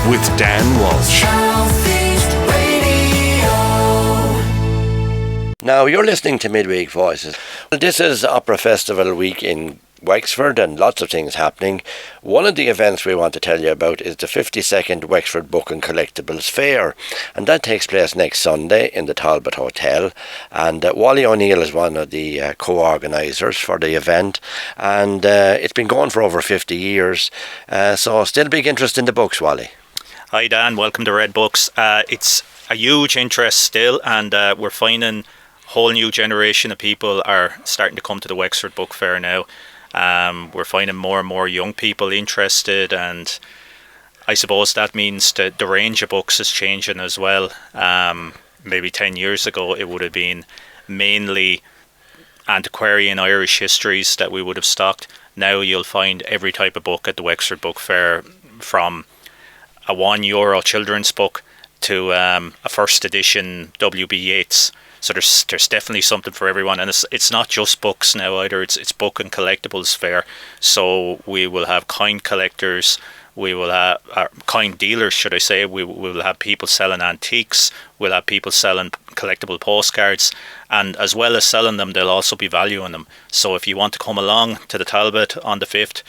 with Dan Walsh. Now, you're listening to Midweek Voices. This is Opera Festival week in Wexford and lots of things happening. One of the events we want to tell you about is the 52nd Wexford Book and Collectables Fair, and that takes place next Sunday in the Talbot Hotel, and Wally O'Neill is one of the co-organisers for the event, and it's been going for over 50 years, so still big interest in the books, Wally. Hi Dan, welcome to Red Books. It's a huge interest still, and we're finding a whole new generation of people are starting to come to the Wexford Book Fair now. We're finding more and more young people interested, and I suppose that means that the range of books is changing as well. Maybe 10 years ago it would have been mainly antiquarian Irish histories that we would have stocked. Now you'll find every type of book at the Wexford Book Fair, from a €1 children's book to a first edition W.B. Yeats. So there's definitely something for everyone, and it's not just books now either. It's book and collectibles fair. So we will have coin collectors, we will have coin dealers, should I say. We will have people selling antiques. We'll have people selling collectible postcards, and as well as selling them, they'll also be valuing them. So if you want to come along to the Talbot on the 5th,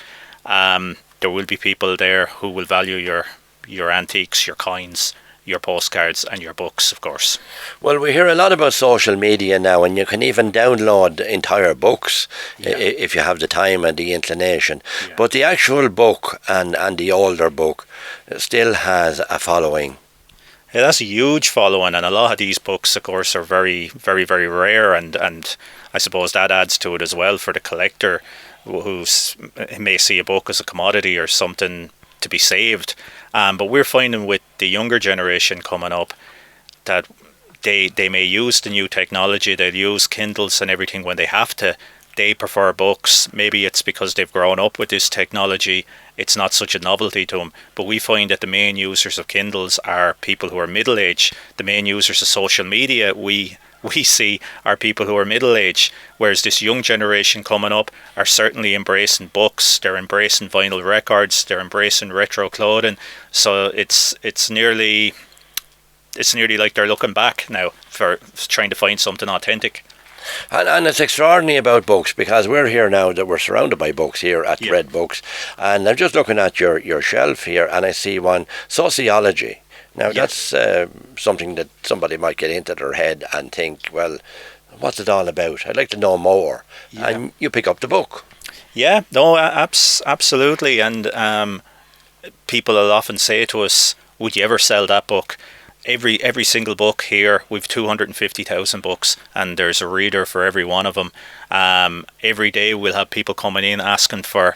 there will be people there who will value your antiques, your coins, your postcards and your books, of course. Well, we hear a lot about social media now, and you can even download entire books if you have the time and the inclination. Yeah. But the actual book and the older book still has a following. Yeah, that's a huge following, and a lot of these books, of course, are very, very, very rare, and I suppose that adds to it as well for the collector, who may see a book as a commodity or something to be saved. But we're finding with the younger generation coming up that they may use the new technology, they'll use Kindles and everything when they have to. They prefer books. Maybe it's because they've grown up with this technology, it's not such a novelty to them. But we find that the main users of Kindles are people who are middle-aged. The main users of social media we see are people who are middle-aged, whereas this young generation coming up are certainly embracing books, they're embracing vinyl records, they're embracing retro clothing. So it's nearly like they're looking back now for trying to find something authentic. And it's extraordinary about books, because we're here now that we're surrounded by books here at Red Books, and I'm just looking at your shelf here, and I see one, sociology. Now, that's something that somebody might get into their head and think, well, what's it all about? I'd like to know more. Yeah. And you pick up the book. Yeah, no, absolutely. And people will often say to us, would you ever sell that book? Every single book here, we've 250,000 books, and there's a reader for every one of them. Every day we'll have people coming in asking for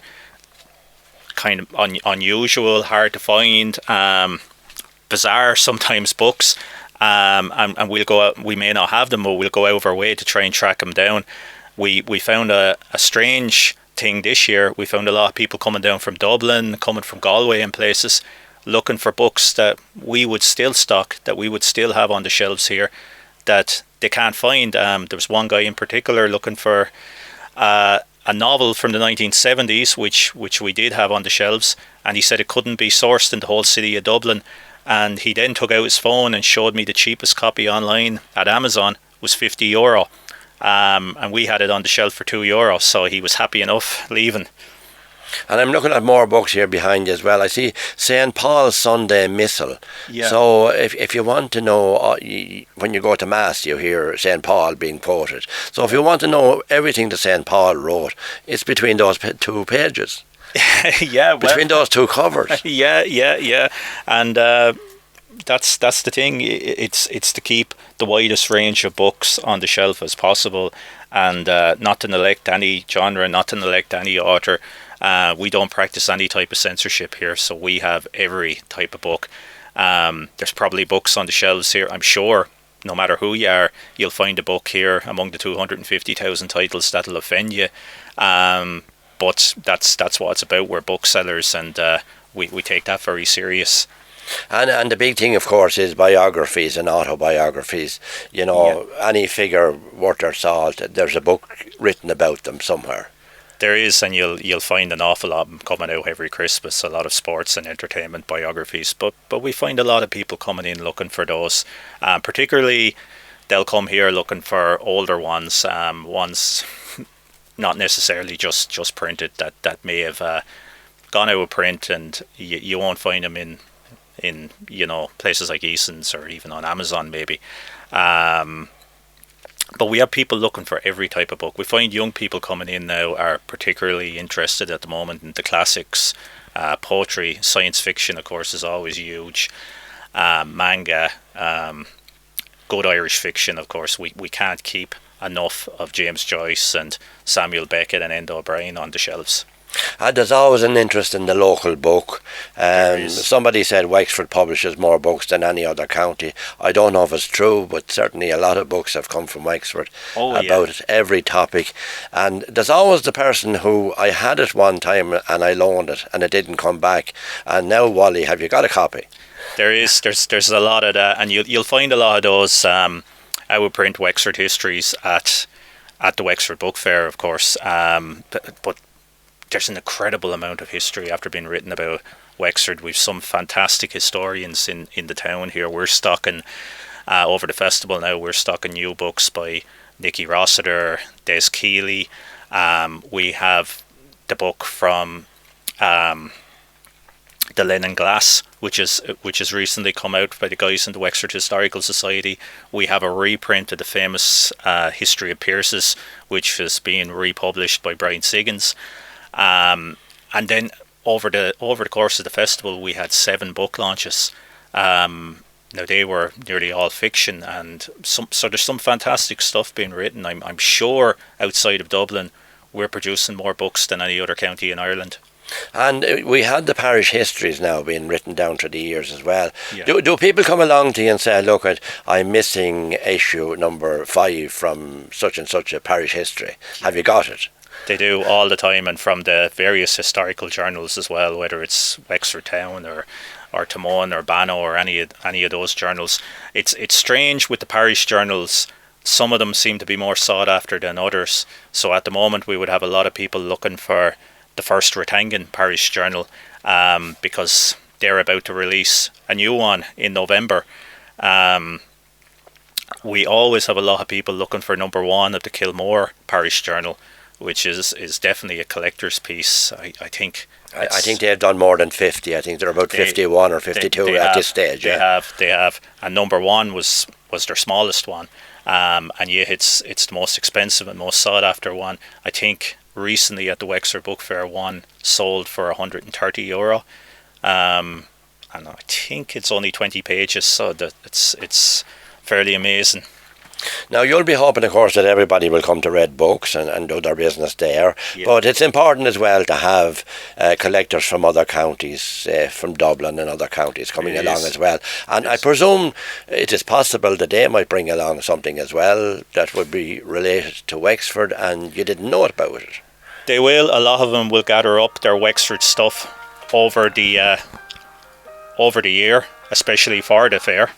kind of unusual, hard to find, bizarre sometimes books, and we'll go out. We may not have them, but we'll go out of our way to try and track them down. We found a strange thing this year. We found a lot of people coming down from Dublin, coming from Galway and places, looking for books that we would still stock, that we would still have on the shelves here, that they can't find. There was one guy in particular looking for a novel from the 1970s, which we did have on the shelves, and he said it couldn't be sourced in the whole city of Dublin. And he then took out his phone and showed me the cheapest copy online at Amazon was €50. And we had it on the shelf for €2, so he was happy enough leaving. And I'm looking at more books here behind you as well. I see St. Paul's Sunday Missal. Yeah. So if you want to know, when you go to Mass, you hear St. Paul being quoted. So if you want to know everything that St. Paul wrote, it's between those two pages. Yeah, between those two covers. Yeah, and that's the thing. It's to keep the widest range of books on the shelf as possible, and not to neglect any genre, not to neglect any author. We don't practice any type of censorship here, so we have every type of book. There's probably books on the shelves here, I'm sure. No matter who you are, you'll find a book here among the 250,000 titles that'll offend you. But that's what it's about. We're booksellers, and we take that very serious. And the big thing, of course, is biographies and autobiographies. You know, any figure worth their salt, there's a book written about them somewhere. There is, and you'll find an awful lot of them coming out every Christmas. A lot of sports and entertainment biographies, but we find a lot of people coming in looking for those. Particularly, they'll come here looking for older ones, ones not necessarily just printed that may have gone out of print, and you won't find them in places like Eason's or even on Amazon maybe. But we have people looking for every type of book. We find young people coming in now are particularly interested at the moment in the classics, poetry, science fiction, of course, is always huge, manga, good Irish fiction, of course. We can't keep enough of James Joyce and Samuel Beckett and Enda O'Brien on the shelves. There's always an interest in the local book. Somebody said Wexford publishes more books than any other county. I don't know if it's true, but certainly a lot of books have come from Wexford about every topic. And there's always the person who, I had it one time and I loaned it and it didn't come back. And now, Wally, have you got a copy? There's a lot of that, and you'll find a lot of those out print Wexford histories at the Wexford Book Fair, of course. But there's an incredible amount of history after being written about Wexford. We've some fantastic historians in the town here. We're stocking over the festival now. We're stocking new books by Nicky Rossiter, Des Keeley. We have the book from The Lennon Glass, which has recently come out by the guys in the Wexford Historical Society. We have a reprint of the famous History of Pierces, which is being republished by Brian Siggins. And then over the course of the festival, we had 7 book launches. Now they were nearly all fiction, and so there's some fantastic stuff being written. I'm sure outside of Dublin, we're producing more books than any other county in Ireland. And we had the parish histories now being written down through the years as well. Yeah. Do people come along to you and say, look, I'm missing issue number 5 from such and such a parish history. Have you got it? They do all the time, and from the various historical journals as well, whether it's Wexford Town or Timon or Banno or any of those journals. It's strange with the parish journals. Some of them seem to be more sought after than others. So at the moment we would have a lot of people looking for the first Ratangan parish journal, because they're about to release a new one in November. We always have a lot of people looking for number 1 of the Kilmore parish journal, which is definitely a collector's piece. I think they've done more than 50. I think they're about 51 or 52 at this stage. They have, and number 1 was their smallest one, and yet it's the most expensive and most sought after one. I think recently at the Wexford Book Fair, one sold for €130, and I think it's only 20 pages, so that it's fairly amazing. Now, you'll be hoping, of course, that everybody will come to Red Books and do their business there. Yeah. But it's important as well to have collectors from other counties, from Dublin and other counties coming along as well. And I presume it is possible that they might bring along something as well that would be related to Wexford and you didn't know about it. They will. A lot of them will gather up their Wexford stuff over the year, especially for the fair.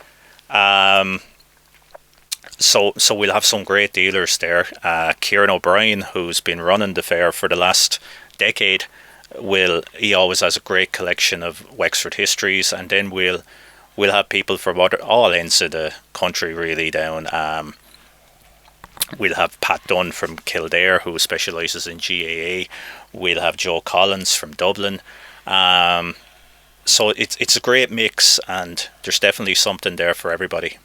So we'll have some great dealers there. Kieran O'Brien, who's been running the fair for the last decade, he always has a great collection of Wexford histories, and then we'll have people from all ends of the country really down. We'll have Pat Dunn from Kildare, who specialises in GAA. We'll have Joe Collins from Dublin. So it's a great mix, and there's definitely something there for everybody.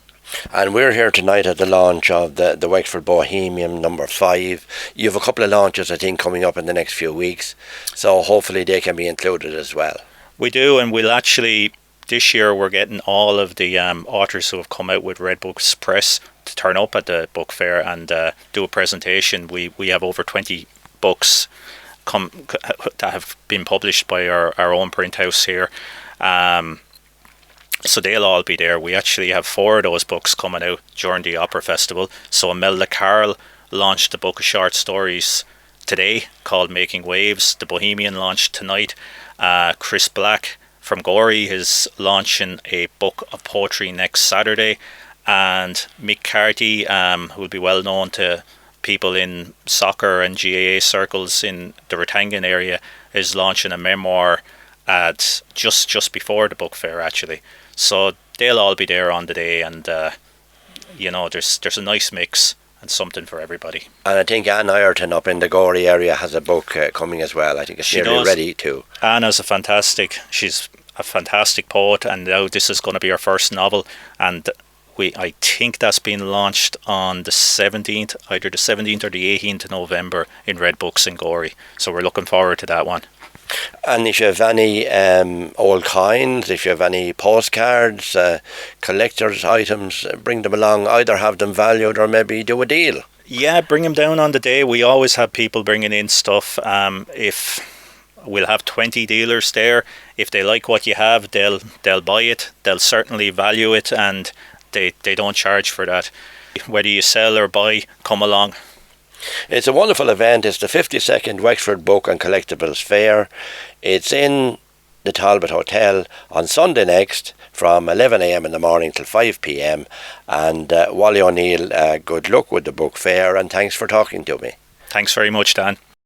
And we're here tonight at the launch of the Wexford Bohemian number 5. You have a couple of launches, I think, coming up in the next few weeks, so hopefully they can be included as well. We do, and we'll actually, this year we're getting all of the authors who have come out with Red Books Press to turn up at the book fair and do a presentation. We have over 20 books that have been published by our own print house here. So they'll all be there. We actually have 4 of those books coming out during the Opera Festival. So Imelda Carroll launched a book of short stories today called Making Waves. The Bohemian launched tonight. Chris Black from Gorey is launching a book of poetry next Saturday. And Mick Carty, who will be well known to people in soccer and GAA circles in the Rathangan area is launching a memoir at just before the book fair actually. So they'll all be there on the day, and there's a nice mix and something for everybody. And I think Anne Ireton up in the Gorey area has a book coming as well. I think it's nearly ready too. Anna's she's a fantastic poet, and now this is going to be her first novel, and I think that's been launched on the 17th, either the 17th or the 18th of November in Red Books in Gorey. So we're looking forward to that one. And if you have any old coins, if you have any postcards, collector's items, bring them along. Either have them valued or maybe do a deal. Yeah, bring them down on the day. We always have people bringing in stuff. If we'll have 20 dealers there. If they like what you have, they'll buy it. They'll certainly value it, and they don't charge for that. Whether you sell or buy, come along. It's a wonderful event. It's the 52nd Wexford Book and Collectables Fair. It's in the Talbot Hotel on Sunday next from 11 a.m. in the morning till 5 p.m. And Wally O'Neill, good luck with the book fair, and thanks for talking to me. Thanks very much, Dan.